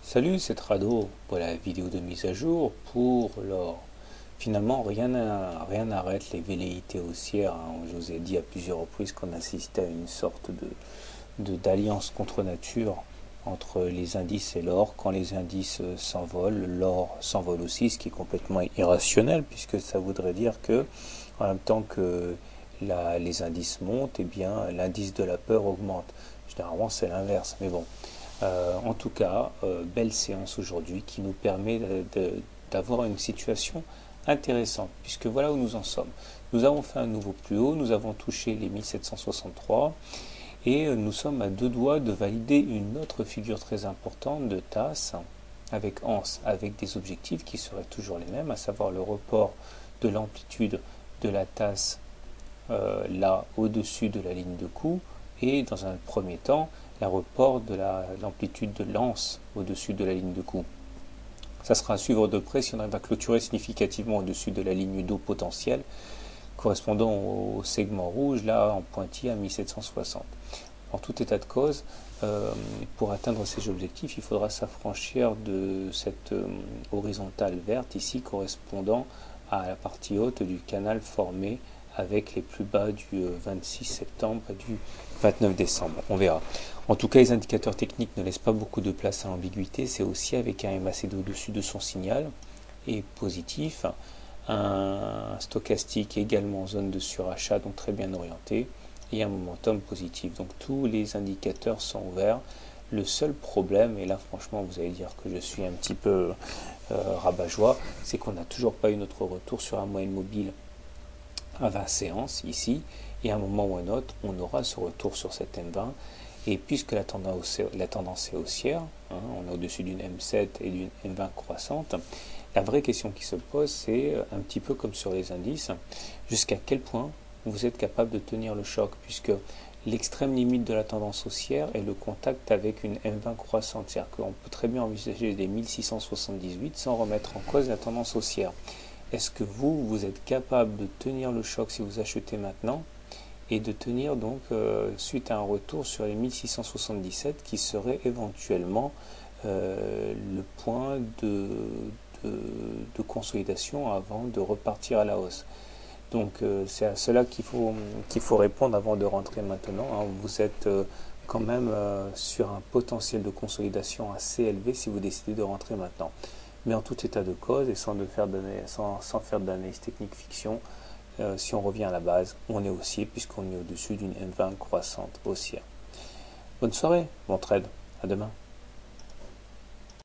Salut, c'est Trado pour la vidéo de mise à jour pour l'or. Finalement, rien n'arrête les velléités haussières, hein. Je vous ai dit à plusieurs reprises qu'on assistait à une sorte d'alliance contre nature entre les indices et l'or. Quand les indices s'envolent, l'or s'envole aussi, ce qui est complètement irrationnel, puisque ça voudrait dire que, en même temps que les indices montent, eh bien, l'indice de la peur augmente. Généralement, c'est l'inverse, mais bon. En tout cas, belle séance aujourd'hui qui nous permet d'avoir une situation intéressante, puisque voilà où nous en sommes. Nous avons fait un nouveau plus haut, nous avons touché les 1763 et nous sommes à deux doigts de valider une autre figure très importante de tasse avec anse, avec des objectifs qui seraient toujours les mêmes, à savoir le report de l'amplitude de la tasse là au-dessus de la ligne de coup et dans un premier temps le report de l'amplitude de l'anse au-dessus de la ligne de coup. Ça sera à suivre de près si on arrive à clôturer significativement au-dessus de la ligne d'eau potentielle correspondant au segment rouge là en pointillé à 1760. En tout état de cause, pour atteindre ces objectifs, il faudra s'affranchir de cette horizontale verte ici correspondant à la partie haute du canal formé avec les plus bas du 26 septembre et du 29 décembre. On verra. En tout cas, les indicateurs techniques ne laissent pas beaucoup de place à l'ambiguïté. C'est aussi avec un MACD au-dessus de son signal et positif, un stochastique également en zone de surachat, donc très bien orienté, et un momentum positif. Donc tous les indicateurs sont ouverts. Le seul problème, et là franchement vous allez dire que je suis un petit peu rabat-joie, c'est qu'on n'a toujours pas eu notre retour sur un moyenne mobile à 20 séances ici, et à un moment ou à un autre, on aura ce retour sur cette M20, et puisque la tendance est haussière, hein, on est au-dessus d'une M7 et d'une M20 croissante, la vraie question qui se pose, c'est un petit peu comme sur les indices, jusqu'à quel point vous êtes capable de tenir le choc, puisque l'extrême limite de la tendance haussière est le contact avec une M20 croissante, c'est-à-dire qu'on peut très bien envisager des 1678 sans remettre en cause la tendance haussière. Est-ce que vous êtes capable de tenir le choc si vous achetez maintenant et de tenir donc suite à un retour sur les 1677 qui serait éventuellement le point de consolidation avant de repartir à la hausse. Donc c'est à cela qu'il faut répondre avant de rentrer maintenant, hein. Vous êtes quand même sur un potentiel de consolidation assez élevé si vous décidez de rentrer maintenant. Mais en tout état de cause et sans faire d'analyse technique fiction, si on revient à la base, on est haussier puisqu'on est au-dessus d'une M20 croissante haussière. Bonne soirée, bon trade, à demain.